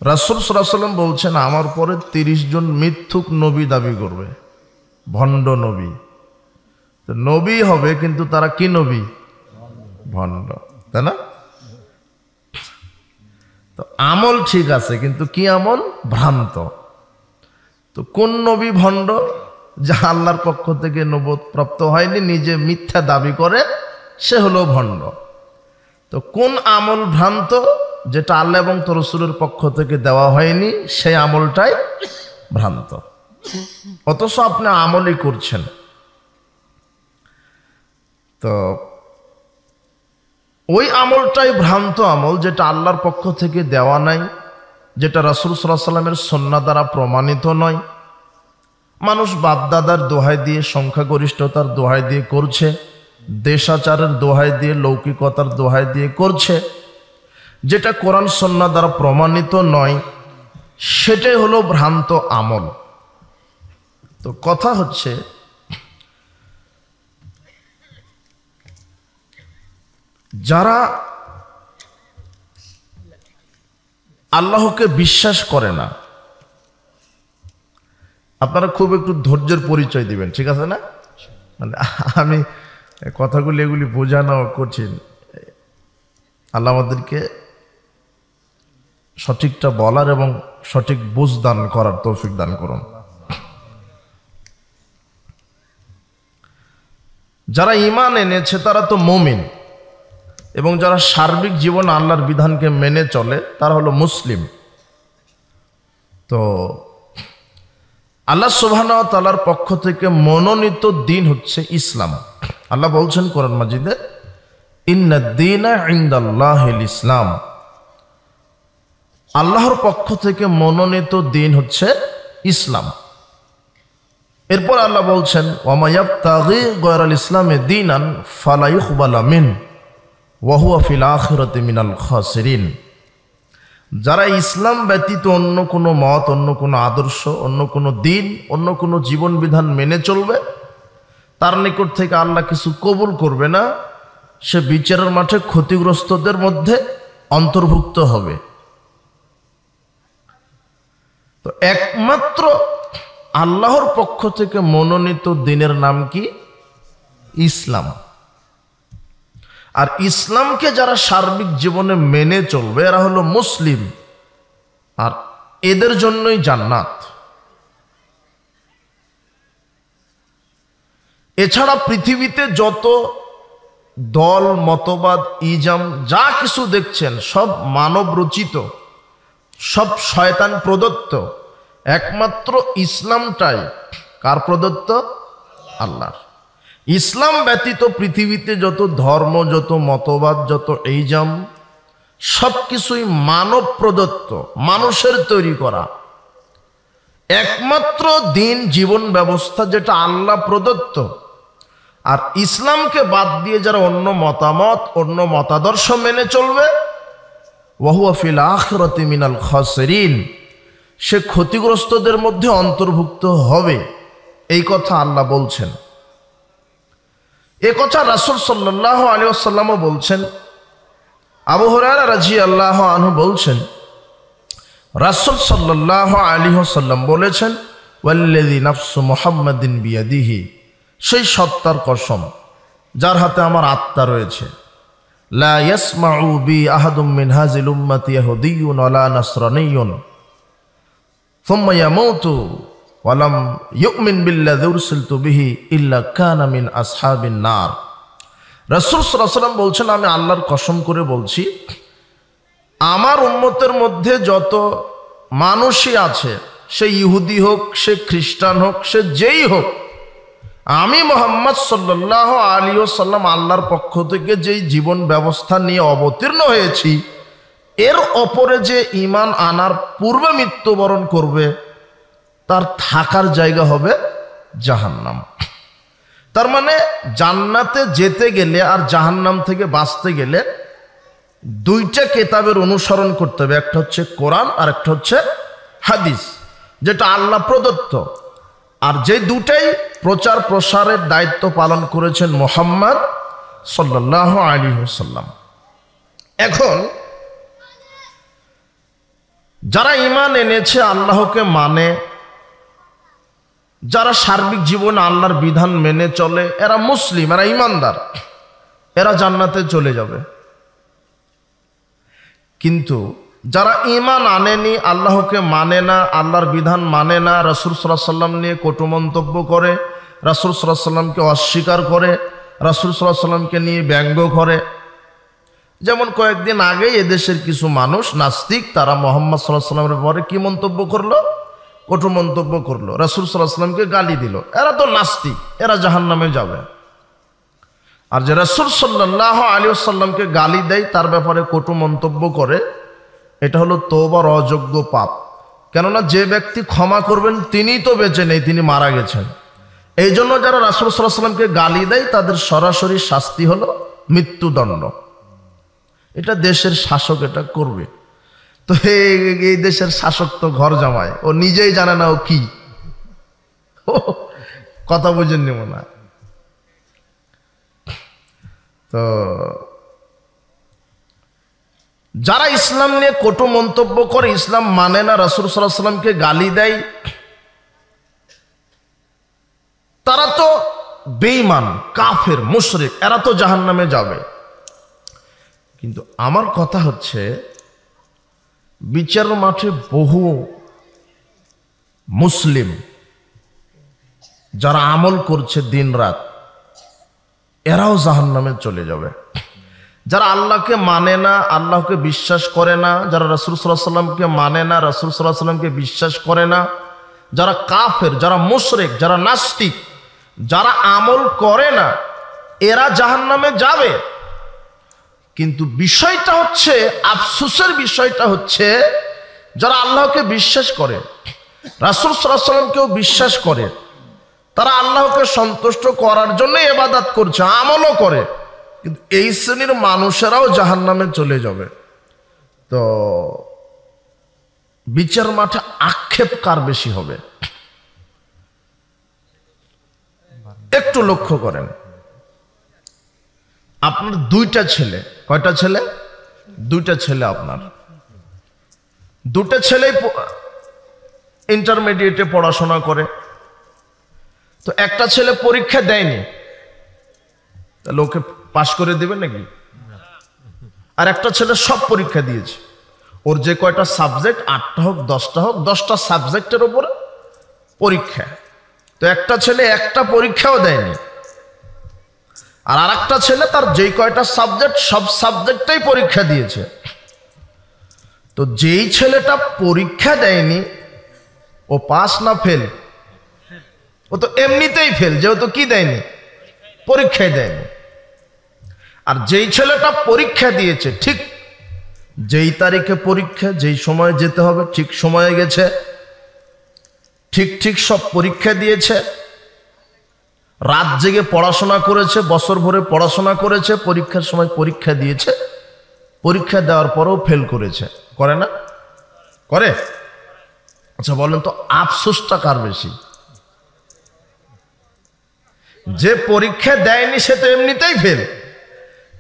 রাসূল সাল্লাল্লাহু আলাইহি ওয়াসাল্লাম বলছেন আমার পরে 30 জন মিথ্যুক নবী দাবি করবে, ভণ্ড নবী। তো নবী হবে কিন্তু তারা কি নবী? ভণ্ড, তাই না? তো আমল ঠিক আছে কিন্তু কি আমল? ভ্রান্ত। তো কোন নবী ভণ্ড? যা আল্লাহর পক্ষ থেকে নবুয়ত প্রাপ্ত হয়নি, নিজে মিথ্যা দাবি করে, সে হলো ভণ্ড। তো কোন আমল ভ্রান্ত? যেটা আল্লাহ এবং তার রাসূলের পক্ষ থেকে দেওয়া হয়নি, সেই আমলটাই ভ্রান্ত। অথচ আপনি আমলই করছেন। তো ওই আমলটাই ভ্রান্ত আমল যেটা আল্লাহর পক্ষ থেকে দেওয়া নাই, যেটা রাসূল সাল্লাল্লাহু আলাইহি ওয়াসাল্লামের সুন্নাহ দ্বারা প্রমাণিত নয়। মানুষ বাপদাদার দোহাই দিয়ে, সংখ্যাগরিষ্ঠতার দোহাই দিয়ে করছে, দেশাচারের দোহাই দিয়ে, লৌকিকতার দোহাই দিয়ে করছে, যেটা কোরআন সুন্নাহ দ্বারা প্রমাণিত নয়, সেটাই হলো ভ্রান্ত আমল। তো কথা হচ্ছে, যারা আল্লাহকে বিশ্বাস করে না, আপনারা খুব একটু ধৈর্যের পরিচয় দিবেন, ঠিক আছে না? মানে আমি কথাগুলি এগুলি বোঝানো কঠিন। আল্লাহ আমাদেরকে সঠিকটা বলার এবং সঠিক বুঝ দান করার তৌফিক দান করুন। যারা ঈমান এনেছে তারা তো মুমিন, এবং যারা সার্বিক জীবন আল্লাহর বিধানকে মেনে চলে তারা হলো মুসলিম। তো আল্লাহ সুবহানাহু ওয়া তাআলার পক্ষ থেকে মনোনীত দিন হচ্ছে ইসলাম। আল্লাহ বলছেন কোরআন মাজিদে, ইন্নাদ দীনা ইনদাল্লাহিল ইসলাম। আল্লাহর পক্ষ থেকে মনোনীত দিন হচ্ছে ইসলাম। এরপর আল্লাহ বলছেন, ওয়া মা ইয়াবতাগি গায়রাল ইসলামি দীনান ফালা ইউকবালা মিনহু ওয়া হুয়া ফিল আখিরাতি মিনাল খাসিরিন। যারা ইসলাম ব্যতীত অন্য কোনো মত, অন্য কোনো আদর্শ, অন্য কোনো দিন, অন্য কোনো জীবন বিধান মেনে চলবে, তার নিকট থেকে আল্লাহ কিছু কবুল করবে না, সে বিচারের মাঠে ক্ষতিগ্রস্তদের মধ্যে অন্তর্ভুক্ত হবে। তো একমাত্র আল্লাহর পক্ষ থেকে মনোনীত দিনের নাম কি? ইসলাম। আর ইসলামকে যারা সার্বিক জীবনে মেনে চলবে এরা হলো মুসলিম, আর এদের জন্যই জান্নাত। এছাড়া পৃথিবীতে যত দল, মতবাদ, ইজাম যা কিছু দেখছেন সব মানব রচিত, সব শয়তান প্রদত্ত। একমাত্র ইসলামটাই কার প্রদত্ত? আল্লাহর। ইসলাম ব্যতীত পৃথিবীতে যত ধর্ম, যত মতবাদ, যত ইজাম সব কিছুই মানব প্রদত্ত, মানুষের তৈরি করা। একমাত্র দিন, জীবন ব্যবস্থা যেটা আল্লাহ প্রদত্ত। আর ইসলামকে বাদ দিয়ে যারা অন্য মতামত, অন্য মতাদর্শ মেনে চলবে, ওয়া হুয়া ফিল আখিরাতি মিনাল খাসিরিন, সে ক্ষতিগ্রস্তদের মধ্যে অন্তর্ভুক্ত হবে। এই কথা আল্লাহ বলছেন। এ কথা রাসূল সাল্লাল্লাহু আলাইহি ওয়াসাল্লামও বলছেন। আবু হুরায়রা রাদিয়াল্লাহু আনহু বলছেন, রাসূল সাল্লাল্লাহু আলাইহি ওয়াসাল্লাম বলেছেন, ওয়াল্লাযী নাফসু মুহাম্মাদিন বিয়াদিহি, সেই সত্তার কসম যার হাতে আমার আত্মা রয়েছে, লা ইয়াসমাউ বি আহাদুম মিন হাযিল উম্মতি ইয়াহুদিয়্যুন ওয়ালা নাসরানিয়্যুন সুম্মা ইয়ামুতু ওয়া লাম ইউমিন বিল্লাযী উরসিলতু বিহি ইল্লা কানা মিন আসহাবিন নার। রাসূল সাল্লাল্লাহু আলাইহি ওয়াসাল্লাম বলছেন, আমি আল্লাহর কসম করে বলছি, আমার উম্মতের মধ্যে যত মানুষই আছে, সে ইহুদি হোক, সে খ্রিস্টান হোক, সে যেই হোক, আমি মুহাম্মদ সাল্লাল্লাহু আলাইহি ওয়াসাল্লাম আল্লাহর পক্ষ থেকে যেই জীবন ব্যবস্থা নিয়ে অবতীর্ণ হয়েছি, এর ওপরে যে ঈমান আনার পূর্বে মৃত্যুবরণ করবে তার থাকার জায়গা হবে জাহান্নাম। তার মানে জান্নাতে যেতে গেলে আর জাহান্নাম থেকে বাঁচতে গেলে দুইটা কিতাবের অনুসরণ করতে হবে। একটা হচ্ছে কোরআন আর একটা হচ্ছে হাদিস, যেটা আল্লাহ প্রদত্ত। আর যে দুটাই প্রচার প্রসারের দায়িত্ব পালন করেছেন মুহাম্মদ সাল্লাল্লাহু আলাইহি ওয়াসাল্লাম। এখন যারা ঈমান এনেছে, আল্লাহকে মানে, যারা সার্বিক জীবনে আল্লাহর বিধান মেনে চলে, এরা মুসলিম, এরা ঈমানদার, এরা জান্নাতে চলে যাবে। কিন্তু যারা ঈমান আনেনি, আল্লাহকে মানে না, আল্লাহর বিধান মানে না, রাসূল সাল্লাল্লাহু আলাইহি ওয়াসাল্লাম নিয়ে কটু মন্তব্য করে, রাসূল সাল্লাল্লাহু আলাইহি ওয়াসাল্লামকে অস্বীকার করে, রাসূল সাল্লাল্লাহু আলাইহি ওয়াসাল্লামকে নিয়ে ব্যঙ্গ করে। যেমন কয়েকদিন আগেই এদেশের কিছু মানুষ নাস্তিক, তারা মুহাম্মদ সাল্লাল্লাহু আলাইহি ওয়াসাল্লামের পরে কি মন্তব্য করলো? কটু মন্তব্য করলো, রাসূল সাল্লাল্লাহু আলাইহি ওয়াসাল্লামকে গালি দিল। এরা তো নাস্তিক, এরা জাহান্নামে যাবে। আর যে রাসূল সাল্লাল্লাহু আলাইহি ওয়াসাল্লামকে গালি দেয়, তার ব্যাপারে কটু মন্তব্য করে, এটা হলো তওবার অযোগ্য পাপ। কেননা যে ব্যক্তি ক্ষমা করবেন তিনিই তো বেঁচে নেই, তিনি মারা গেছেন। এই জন্য যারা রাসূল সাল্লাল্লাহু আলাইহি ওয়াসাল্লামকে গালি দেয়, তাদের সরাসরি শাস্তি হলো মৃত্যুদণ্ড। এটা দেশের শাসক এটা করবে। তো এই দেশের শাসক তো ঘর জামাই, ও নিজেই জানে না ও কি, কথা বুঝেননি মনে হয়। তো যারা ইসলাম নিয়ে কটু মন্তব্য করে, ইসলাম মানে না, রাসূল সাল্লাল্লাহু আলাইহি ওয়াসাল্লামকে গালি দেয়, তারা তো বেঈমান, কাফের, মুশরিক, এরা তো জাহান্নামে যাবে। কিন্তু আমার কথা হচ্ছে, বিচারের মাঠে বহু মুসলিম যারা আমল করছে দিন রাত, এরাও জাহান্নামে চলে যাবে। যারা আল্লাহকে মানে না, আল্লাহকে বিশ্বাস করে না, যারা রাসূল সাল্লাল্লাহু আলাইহি ওয়াসাল্লামকে মানে না, রাসূল সাল্লাল্লাহু আলাইহি ওয়াসাল্লামকে বিশ্বাস করে না, যারা কাফের, যারা মুশরিক, যারা নাস্তিক, যারা আমল করে না, এরা জাহান্নামে যাবে। কিন্তু বিষয়টা হচ্ছে, আফসোসের বিষয়টা হচ্ছে, যারা আল্লাহকে বিশ্বাস করে, রাসূল সাল্লাল্লাহু আলাইহি ওয়াসাল্লামকেও বিশ্বাস করে, তারা আল্লাহকে সন্তুষ্ট করার জন্য ইবাদত করছে, আমলও করে, কিন্তু এই শ্রেণীর মানুষেরাও জাহান্নামে চলে যাবে। তো বিচার মাঠে আক্ষেপ কার বেশি হবে? একটু লক্ষ্য করেন, আপনার দুইটা ছেলে, কয়টা ছেলে? দুইটা ছেলে। আপনার দুটো ছেলেই ইন্টারমিডিয়েটে পড়াশোনা করে। তো একটা ছেলে পরীক্ষা দেয়নি, তাহলে ওকে পাশ করে দেবে নাকি? আর একটা ছেলে সব পরীক্ষা দিয়েছে, ওর যে কয়টা সাবজেক্ট, 8টা হোক 10টা হোক, 10টা সাবজেক্টের উপরে পরীক্ষা। তো একটা ছেলে একটা পরীক্ষাও দেয়নি, আর আরেকটা ছেলে তার যেই কয়টা সাবজেক্ট, সব সাবজেক্টেই পরীক্ষা দিয়েছে। তো যেই ছেলেটা পরীক্ষা দেয়নি, ও পাস না ফেল? ও তো এমনিতেই ফেল, যেহেতু কি দেয়নি, পরীক্ষায় দেয়নি। আর যেই ছেলেটা পরীক্ষা দিয়েছে, ঠিক যেই তারিখে পরীক্ষা, যেই সময়ে যেতে হবে ঠিক সময়ে গেছে, ঠিক সব পরীক্ষা দিয়েছে, রাত জেগে পড়াশোনা করেছে, বছর ভরে পড়াশোনা করেছে, পরীক্ষার সময় পরীক্ষা দিয়েছে, পরীক্ষা দেওয়ার পরেও ফেল করেছে, করে না? করে। আচ্ছা বলেন তো, আফসোসটা কার বেশি? যে পরীক্ষা দেয়নি সে তো এমনিতেই ফেল,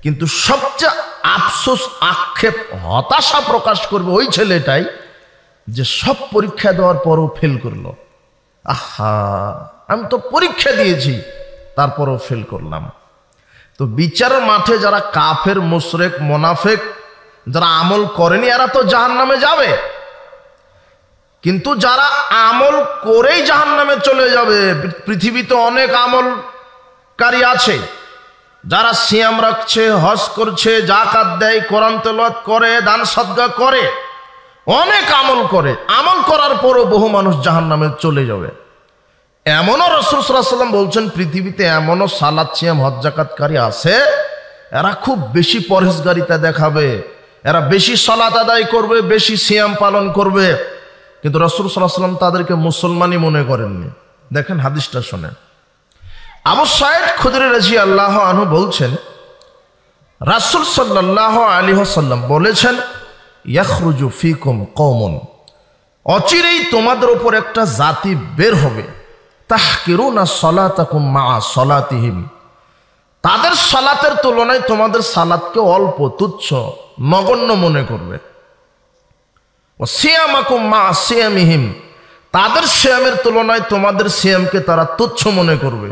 কিন্তু সবচেয়ে আফসোস, আক্ষেপ, হতাশা প্রকাশ করবে ওই ছেলেটাই যে সব পরীক্ষা দেওয়ার পরও ফেল করলো। আহা, আমি তো পরীক্ষা দিয়েছি তারপরও ফেল করলাম। তো বিচারের মাঠে যারা কাফের, মুশরিক, মুনাফিক, যারা আমল করেনি, এরা তো জাহান্নামে যাবে। কিন্তু যারা আমল করেই জাহান্নামে চলে যাবে, পৃথিবীতে অনেক আমলকারী আছে, যারা সিয়াম রাখছে, হজ করছে, যাকাত দেয়, কোরআন তেলাওয়াত করে, দান সাদকা করে, অনেক আমল করে, আমল করার পরও বহু মানুষ জাহান্নামে চলে যাবে। এমনও রাসূল সাল্লাল্লাহু আলাইহি ওয়াসাল্লাম বলছেন, পৃথিবীতে এমনও সালাত, সিয়াম, হজ, যাকাতকারী আছে, এরা খুব বেশি পরহেজগারিতা দেখাবে, এরা বেশি সালাত আদায় করবে, বেশি সিয়াম পালন করবে, কিন্তু রাসূল সাল্লাল্লাহু আলাইহি ওয়াসাল্লাম তাদেরকে মুসলমানই মনে করেননি। দেখেন হাদিসটা শোনেন। আবু সাঈদ খুদরি রাদিয়াল্লাহু আনহু বলছেন, রাসূল সাল্লাল্লাহু আলাইহি ওয়াসাল্লাম বলেছেন, ইয়াখরুজু ফীকুম কওমুন, অচিরেই তোমাদের উপর একটা জাতি বের হবে, তাহকিরুনা সালাতাকুম মা সালাতিহিম, তাদের সালাতের তুলনায় তোমাদের সালাতকে অল্প, তুচ্ছ, নগণ্য মনে করবে। ও সিয়ামাকুম মা সিয়ামিহিম, তাদের সিয়ামের তুলনায় তোমাদের সিয়ামকে তারা তুচ্ছ মনে করবে।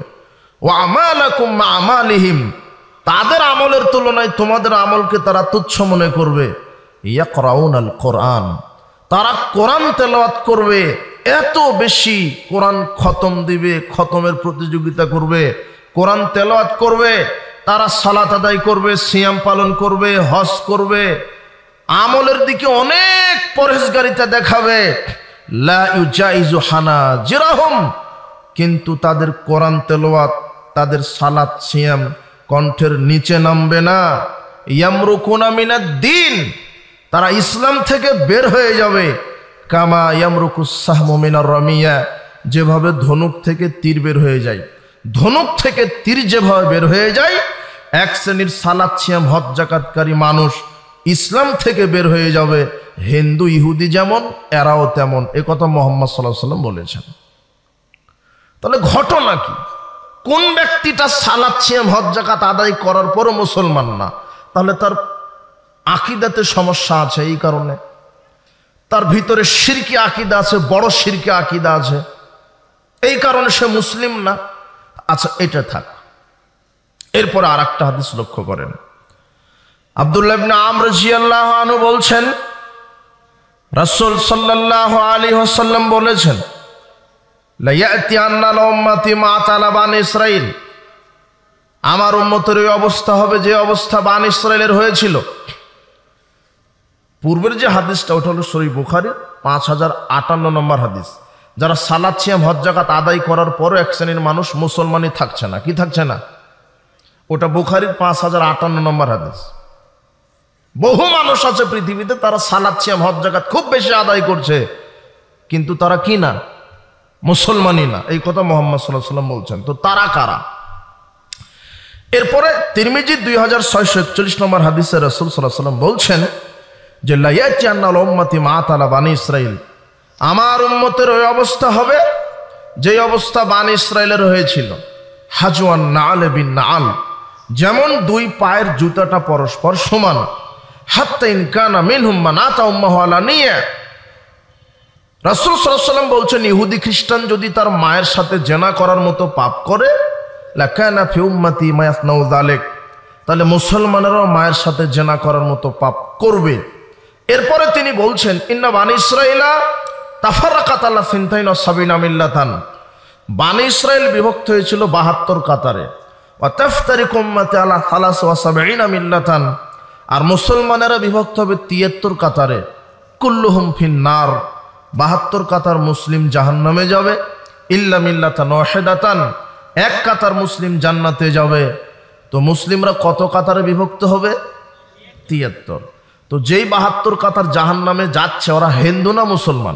ও আমালাকুম মা আমালিহিম, তাদের আমলের তুলনায় তোমাদের আমলকে তারা তুচ্ছ মনে করবে। ইয়াকরাউনাল কোরআন, তারা কোরআন তেলাওয়াত করবে, এত বেশি কোরআন খতম দিবে, খতমের প্রতিযোগিতা করবে, কোরআন তেলাওয়াত করবে, তারা সালাত আদায় করবে, সিয়াম পালন করবে, হজ করবে, আমলের দিকে অনেক পরহেজগারিতা দেখাবে। লা ইউজাইজু হানাজিরাহুম, কিন্তু তাদের কোরআন তেলাওয়াত, তাদের সালাত সিয়াম কণ্ঠের নিচে নামবে না। ইয়ামরুকুনা মিনাদ দ্বীন, তারা ইসলাম থেকে বের হয়ে যাবে। কামা ইয়ামরুকুস সাহমু মিনার রামিয়া, যেভাবে ধনুক থেকে তীর বের হয়ে যায়, ধনুক থেকে তীর যেভাবে বের হয়ে যায়, এক শ্রেণীর সালাত সিয়াম হজ যাকাতকারী মানুষ ইসলাম থেকে বের হয়ে যাবে। হিন্দু ইহুদি যেমন, এরাও তেমন, এ কথা মুহাম্মদ সাল্লাল্লাহু আলাইহি ওয়াসাল্লাম বলেছেন। তাহলে ঘটনা কি? কোন ব্যক্তিটা সালাত সিয়াম হজ যাকাত আদায় করার পরও মুসলমান না, তাহলে তার আকীদাতে সমস্যা আছে। এই কারণে তার ভিতরে শিরকি আকীদা আছে, বড় শিরকি আকীদা আছে, এই কারণে সে মুসলিম না। আচ্ছা, এটা থাক। এরপর আর একটা হাদিস লক্ষ্য করেন। আব্দুল্লাহ ইবনে আমর রাদিয়াল্লাহু আনহু বলছেন, রাসূল সাল্লাল্লাহু আলাইহি ওয়াসাল্লাম বলেছেন, লা ইয়াতি আন্নাল উম্মতি মা তালা বানি ইসরাইল, আমার উম্মতের এই অবস্থা হবে যে অবস্থা বানি ইসরাইলের হয়েছিল। পূর্বের যে হাদিসটা ওটা হলো সহিহ বুখারী 5058 নম্বর হাদিস। যারা সালাত সিয়াম হজ যাকাত আদায় করার পরও এক শ্রেণীর মানুষ মুসলমানই থাকছে না। কি থাকছে না? ওটা বুখারীর 5058 নম্বর হাদিস। বহু মানুষ আছে পৃথিবীতে, তারা সালাত সিয়াম হজ যাকাত খুব বেশি আদায় করছে, কিন্তু তারা কি না? মুসলমানই না। এই কথা মুহাম্মদ সাল্লাল্লাহু আলাইহি ওয়াসাল্লাম বলছেন। তো তারা কারা? এরপরে তিরমিজি 2641 নম্বর হাদিসে রাসূল সাল্লাল্লাহু আলাইহি ওয়াসাল্লাম বলছেন যে লা ইয়াতি আন্নাল উম্মতি মা তালা বানি ইসরাইল, আমার উম্মতের ওই অবস্থা হবে যে অবস্থা বানি ইসরাইলের হয়েছিল। হাজওয়ান নাল বিন নাল, যেমন দুই পায়ের জুতাটা পরস্পর সমান। হাত্তা ইন কানা মিনহুম মান আতা উম্মাহু আলানিয়া, রাসূল সাল্লাল্লাহু আলাইহি ওয়াসাল্লাম বলছেন, ইহুদি খ্রিস্টান যদি তার মায়ের সাথে জেনা করার মতো পাপ করে, লাকানা ফি উম্মতি মা ইয়াসনাউ যালিক, তাহলে মুসলমানেরাও মায়ের সাথে জেনা করার মতো পাপ করবে। এরপরে তিনি বলছেন, ইন্না বানি ইসরাইলা তাফাররাকাত আলা সিনতাইন ওয়া সাবিনা মিল্লাতান, বানি ইসরাইল বিভক্ত হয়েছিল 72 কাতারে। ওয়া তাফতারিকু উম্মতি আলা 73 মিল্লাতান, আর মুসলমানেরা বিভক্ত হবে 73 কাতারে। কুল্লুহুম ফিন্নার, 72 কাতার মুসলিম জাহান্নামে যাবে। ইল্লা মিল্লাতান ওয়াহিদাতান, এক কাতার মুসলিম জান্নাতে যাবে। তো মুসলিমরা কত কাতারে বিভক্ত হবে? 73। তো যেই 72 কাতার জাহান্নামে যাচ্ছে, ওরা হিন্দু না মুসলমান?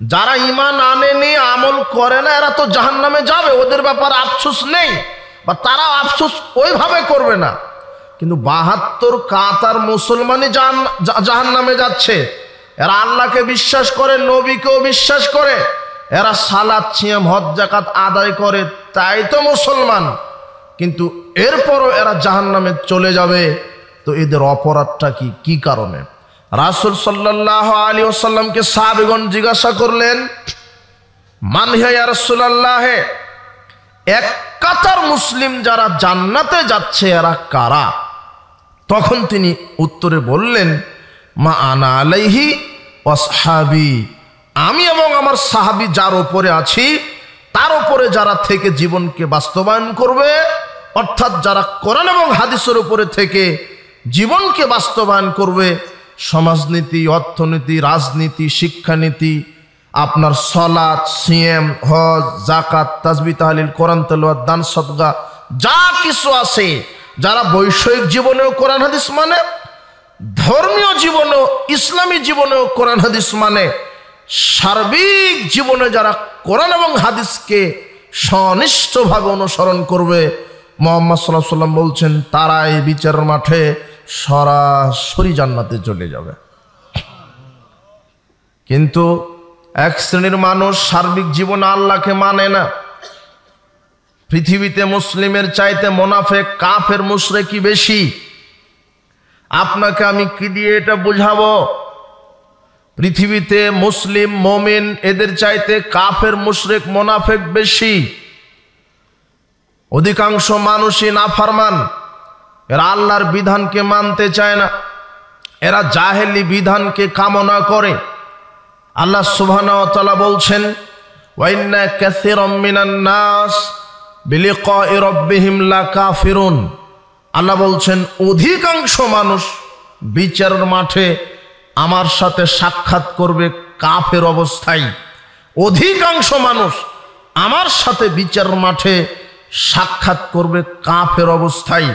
যারা ঈমান আনেনি, আমল করে না, এরা তো জাহান্নামে যাবে, ওদের ব্যাপারে আফসোস নেই, বা তারা আফসোস ওইভাবে করবে না। কিন্তু 72 কাতার মুসলমানই জাহান্নামে যাচ্ছে। এরা আল্লাহকে বিশ্বাস করে, নবীকেও বিশ্বাস করে, এরা সালাত সিয়াম হজ যাকাত আদায় করে, তাই তো মুসলমান, কিন্তু এরপরও এরা জাহান্নামে চলে যাবে। তো এদের অপরাধটা কি? কি কারণে? রাসূল সাল্লাল্লাহু আলাইহি ওয়াসাল্লামকে সাহাবীগণ জিজ্ঞাসা করলেন, মান হিয়া ইয়া রাসূলুল্লাহ, এক কাতার মুসলিম যারা জান্নাতে যাচ্ছে এরা কারা? তখন তিনি উত্তরে বললেন, মা আনা আলাইহি ওয়া আসহাবি, আমি এবং আমার সাহাবী যার উপরে আছি তার উপরে যারা থেকে জীবনকে বাস্তবায়ন করবে, অর্থাৎ যারা কোরআন এবং হাদিসের উপরে থেকে জীবনকে বাস্তবায়ন করবে, সমাজনীতি, অর্থনীতি, রাজনীতি, শিক্ষানীতি, আপনার সালাত সিয়াম হজ যাকাত তাসবিহ তাহলিল কোরআন তেলাওয়াত দান সদকা যা কিছু আছে, যারা বৈষয়িক জীবনেও কোরআন হাদিস মানে, ধর্মীয় জীবনেও ইসলামী জীবনেও কোরআন হাদিস মানে, সার্বিক জীবনে যারা কোরআন এবং হাদিসকে সনিষ্ঠভাবে অনুসরণ করবে, মুহাম্মদ সাল্লাল্লাহু আলাইহি ওয়াসাল্লাম বলছেন তারা এই বিচারের মাঠে সরাসরি জান্নাতে চলে যাবে। কিন্তু এক শ্রেণীর মানুষ সার্বিক জীবনে আল্লাহকে মানে না। পৃথিবীতে মুসলিমের চাইতে মুনাফিক কাফের মুশরিকি বেশি। আপনাকে আমি কি দিয়ে এটা বুঝাবো? পৃথিবীতে মুসলিম মুমিন এদের চাইতে কাফের মুশরিক মুনাফিক বেশি। অধিকাংশ মানুষই নাফরমান, এরা আল্লাহর বিধানকে মানতে চায় না, এরা জাহেলি বিধানকে কামনা করে। আল্লাহ সুবহানাহু ওয়া তাআলা বলছেন, ওয়া ইন্না কাসীরাম মিনান নাস বিলিকাই রাব্বিহিম লাকাফিরুন। আল্লাহ বলছেন অধিকাংশ মানুষ বিচারের মাঠে আমার সাথে সাক্ষাৎ করবে কাফের অবস্থায়। অধিকাংশ মানুষ আমার সাথে বিচারের মাঠে সাক্ষাৎ করবে কাফের অবস্থায়।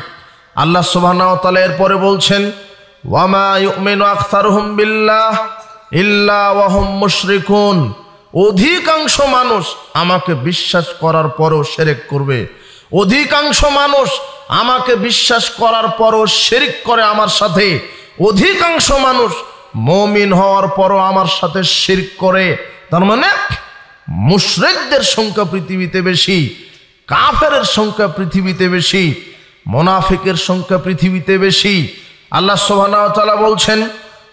আল্লাহ সুবহানাহু ওয়া তাআলা এরপরে বলছেন, ওয়া মা ইউমিনু আকসারুহুম বিল্লাহ ইল্লা ওয়া হুম মুশরিকুন। অধিকাংশ মানুষ আমাকে বিশ্বাস করার পরও শিরক করবে। অধিকাংশ মানুষ আমাকে বিশ্বাস করার পরও শিরক করে আমার সাথে। অধিকাংশ মানুষ মুমিন হওয়ার পরও আমার সাথে শিরক করে। তার মানে মুশরিকদের সংখ্যা পৃথিবীতে বেশি, কাফেরের সংখ্যা পৃথিবীতে বেশি, মুনাফিকের সংখ্যা পৃথিবীতে বেশি। আল্লাহ সুবহানাহু ওয়া তাআলা বলছেন,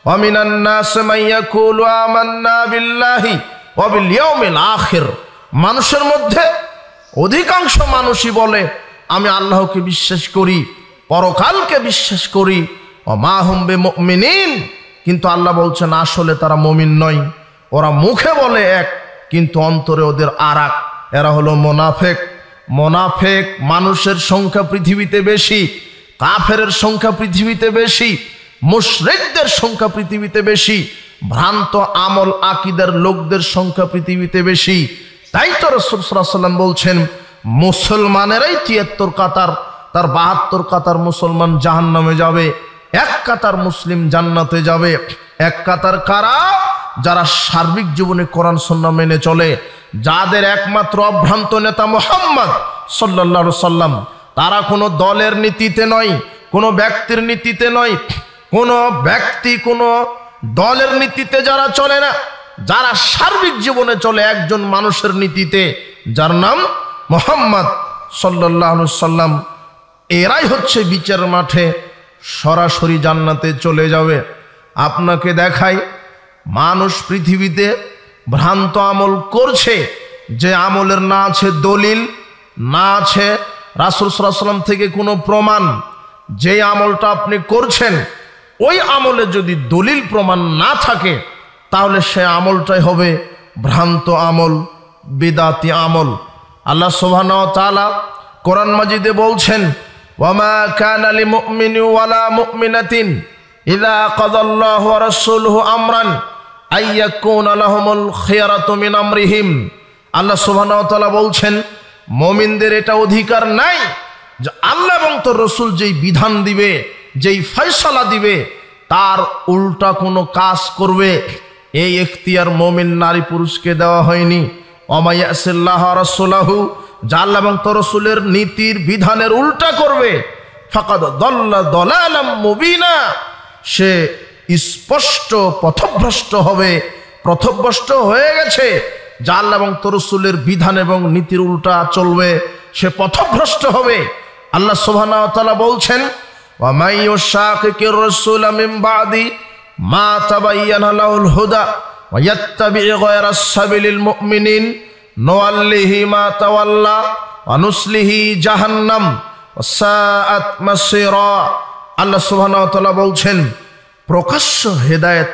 ওয়া মিনান নাস মান ইয়াকুলু আমান্না বিল্লাহি ওয়া বিল ইয়াউমিল আখির। মানুষের মধ্যে অধিকাংশ মানুষই বলে আমি আল্লাহকে বিশ্বাস করি, পরকালকে বিশ্বাস করি, ওয়া মা হুম বিমুমিনিন। কিন্তু আল্লাহ বলছেন আসলে তারা মুমিন নয়। ওরা মুখে বলে এক কিন্তু অন্তরে ওদের আরেক। এরা হলো মুনাফিক। মুনাফিক মানুষের সংখ্যা পৃথিবীতে বেশি, কাফেরের সংখ্যা পৃথিবীতে বেশি, মুশরিকদের সংখ্যা পৃথিবীতে বেশি, ভ্রান্ত আমল আকীদার লোকদের সংখ্যা পৃথিবীতে বেশি। তাই তো রাসূল সাল্লাল্লাহু আলাইহি ওয়াসাল্লাম বলছেন মুসলমানেরাই ৭৩ কাতার, তার ৭২ কাতার মুসলমান জাহান্নামে যাবে, ১ কাতার মুসলিম জান্নাতে যাবে। ১ কাতার কারা? যারা সার্বিক জীবনে কোরআন সুন্নাহ মেনে চলে, যাদের একমাত্র অভ্রান্ত নেতা মুহাম্মদ সাল্লাল্লাহু আলাইহি সাল্লাম। তারা কোনো দলের নীতিতে নয়, কোনো ব্যক্তির নীতিতে নয়, কোনো ব্যক্তি কোনো দলের নীতিতে যারা চলে না, যারা সার্বিক জীবনে চলে একজন মানুষের নীতিতে, যার নাম মুহাম্মদ সাল্লাল্লাহু আলাইহি সাল্লাম, এরাই হচ্ছে বিচার মাঠে সরাসরি জান্নাতে চলে যাবে। আপনাকে দেখাই মানুষ পৃথিবীতে ভ্রান্ত আমল করছে, যে আমলের না আছে দলিল, না আছে রাসূল সাল্লাল্লাহু আলাইহি ওয়াসাল্লাম থেকে কোনো প্রমাণ। যে আমলটা আপনি করছেন ওই আমলে যদি দলিল প্রমাণ না থাকে তাহলে সে আমলটাই হবে ভ্রান্ত আমল, বিদাতি আমল। আল্লাহ সুবহানাহু ওয়া তাআলা কোরআন মাজিদে বলছেন, ওয়া মা কানা লিমুমিনিন ওয়ালা মুমিনাতিন ইযা কাযাল্লাহু ওয়া রাসূলুহু আমরান আইয়াকুনা লাহুমুল খিয়ারাতু মিন আমরিহিম। আল্লাহ সুবহানাহু ওয়া তাআলা বলছেন মুমিনদের এটা অধিকার নাই যে আল্লাহ এবং তার রাসূল যেই বিধান দিবে, যেই ফয়সালা দিবে তার উল্টা কোনো কাজ করবে। এই ইখতিয়ার মুমিন নারী পুরুষকে দেওয়া হয়নি। ওয়া মা ইয়াসিল্লাহু ওয়া রাসূলুহু, যা আল্লাহ এবং তার রাসূলের নীতির বিধানের উল্টা করবে, ফাকাদ দাল্লা দালালাম মুবিনা, সে স্পষ্ট পথভ্রষ্ট হবে, পথভ্রষ্ট হয়ে গেছে। যা আল্লাহ এবং তার রাসূলের বিধান এবং নীতির উল্টা চলবে সে পথভ্রষ্ট হবে। আল্লাহ সুবহানাহু ওয়া তাআলা বলছেন, ওয়া মান ইউশাকিকির রাসূল মিন বাদি মা তাবায়্যানা লাহুল হুদা ওয়া ইয়াত্তাবি' গায়রা সাবিলিল মুমিনিন নুওয়াল্লিহি মা তাওয়াল্লা ওয়া নুসলিহি জাহান্নাম ওয়া সাআত মাসীরা। আল্লাহ সুবহানাহু ওয়া তাআলা বলছেন প্রকাশ্য হেদায়েত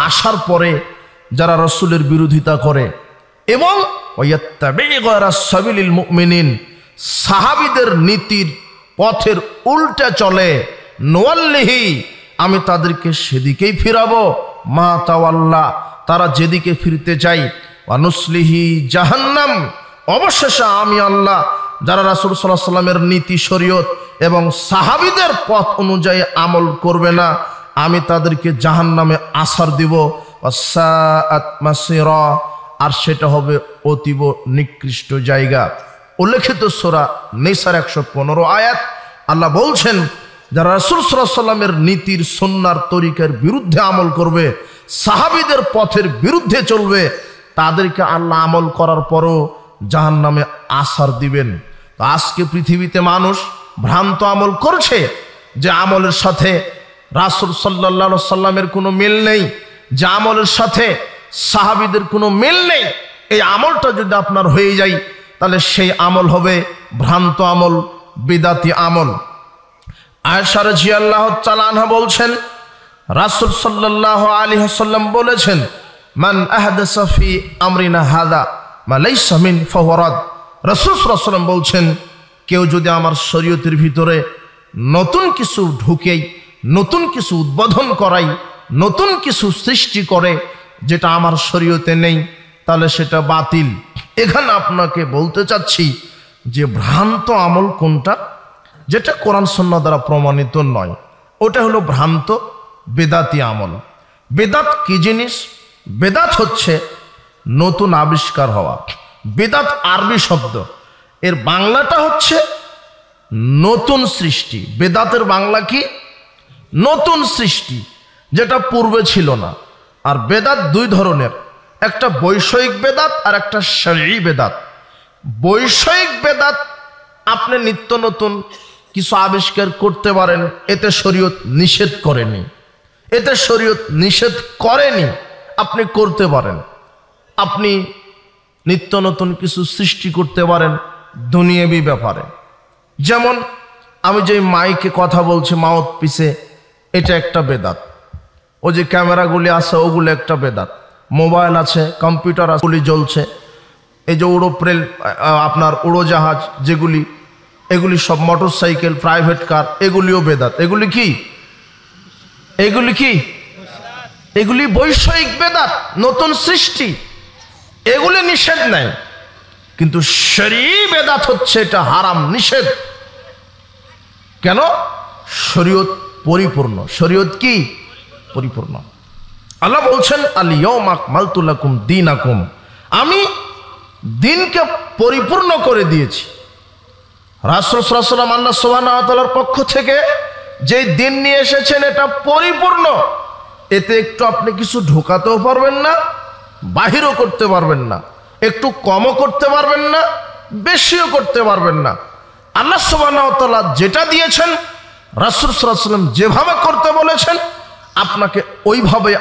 আসার পরে যারা রাসূলের বিরোধিতা করে এবং ওয়া ইয়াত্তাবি' গায়রা সাবিলিল মুমিনিন, সাহাবীদের নীতির পথের উল্টা চলে, নুওয়াল্লিহি, আমি তাদেরকে সেদিকেই ফিরাবো, মা তাওয়াল্লা, তারা যেদিকে ফিরতে চাই, ওয়া নুসলিহি জাহান্নাম, অবশেষে আমি আল্লাহ যারা রাসূল সাল্লাল্লাহু আলাইহি ওয়াসাল্লামের নীতি শরীয়ত এবং সাহাবীদের পথ অনুযায়ী আমল করবে না, আমি তাদেরকে জাহান্নামে আছাড় দিব। ওয়াসাআত মাসীরা, আর সেটা হবে অতীব নিকৃষ্ট জায়গা। উল্লেখিত সূরা নিসার 115 আয়াত আল্লাহ বলছেন যারা রাসূল সাল্লাল্লাহু আলাইহি ওয়াসাল্লামের নীতির সুন্নাহর তরিকার বিরুদ্ধে আমল করবে, সাহাবীদের পথের বিরুদ্ধে চলবে, তাদেরকে আল্লাহ আমল করার পরও জাহান্নামে আছাড় দিবেন। তো আজকে পৃথিবীতে মানুষ ভ্রান্ত আমল করছে, যে আমলের সাথে রাসূল সাল্লাল্লাহু আলাইহি ওয়াসাল্লামের কোনো মিল নেই, যে আমলের সাথে সাহাবীদের কোনো মিল নেই, এই আমলটা যদি আপনার হয়ে যায় তাহলে সেই আমল হবে ভ্রান্ত আমল, বিদাতি আমল। আয়েশা রাদিয়াল্লাহু তাআলা আনহা বলছেন, রাসূল সাল্লাল্লাহু আলাইহি ওয়াসাল্লাম বলেছেন, মান আহদাসা ফি আমরিনা হাদা মা লাইসা মিন ফাহুয়া রাদ। রাসূল সাল্লাল্লাহু আলাইহি ওয়াসাল্লাম বলছেন, কেউ যদি আমার শরীয়তের ভিতরে নতুন কিছু ঢুকেই, নতুন কিছু উদ্বোধন করাই, নতুন কিছু সৃষ্টি করে যেটা আমার শরীয়তে নেই, তাহলে সেটা বাতিল। এখানে আপনাকে বলতে চাচ্ছি যে ভ্রান্ত আমল কোনটা, যেটা কোরআন সুন্নাহ দ্বারা প্রমাণিত নয়, ওটা হলো ভ্রান্ত বেদাতি আমল। বেদাত কি জিনিস? বেদাত হচ্ছে নতুন আবিষ্কার হওয়া। বেদাত আরবি শব্দ, এর বাংলাটা হচ্ছে নতুন সৃষ্টি। বেদাতের বাংলা কি? নতুন সৃষ্টি, যেটা পূর্বে ছিল না। আর বেদাত দুই ধরনের, একটা বৈষয়িক বেদাত আর একটা শরঈ বেদাত। বৈষয়িক বেদাত আপনি নিত্য নতুন কিছু আবিষ্কার করতে পারেন, এতে শরীয়ত নিষেধ করেনি, এতে শরীয়ত নিষেধ করেনি, আপনি করতে পারেন। আপনি নিত্য নতুন কিছু সৃষ্টি করতে পারেন দুনিয়াবি ব্যাপারে। যেমন আমি যে মাইকে কথা বলছি মাউথ পিসে, এটা একটা বেদাত। ও যে ক্যামেরাগুলি আছে ওগুলো একটা বেদাত। মোবাইল আছে, কম্পিউটার আছে, গুলি জ্বলছে, এই যে উড়োপ্লেন, আপনার উড়োজাহাজ যেগুলি, এগুলি সব, মোটর সাইকেল, প্রাইভেট কার, এগুলিও বেদাত। এগুলি কি? এগুলি কি? এগুলি বৈষয়িক বেদাত, নতুন সৃষ্টি, এগুলি নিষেধ নাই। কিন্তু শরঈ বেদাত হচ্ছে এটা হারাম, নিষেধ। কেন? শরীয়ত পরিপূর্ণ। শরীয়ত কি? পরিপূর্ণ। আল্লাহ বলছেন, আল ইয়াউমা আকমালতু লাকুম দীনাকুম, আমি দিনকে পরিপূর্ণ করে দিয়েছি। রাসূল সাল্লাল্লাহু আলাইহি ওয়াসাল্লাম আল্লাহ সুবহানাহু ওয়া তাআলার পক্ষ থেকে যে দিন নিয়ে এসেছেন এটা পরিপূর্ণ। এতে একটু আপনি কিছু ঢোকাতেও পারবেন না, বাহিরও করতে পারবেন না, একটু কমও করতে পারবেন না, বেশিও করতে পারবেন না। আল্লাহ সুবহানাহু ওয়া তাআলা যেটা দিয়েছেন, রাসূল সাল্লাল্লাহু আলাইহি ওয়াসাল্লাম যেভাবে করতে বলেছেন, আপনাকে ওইভাবে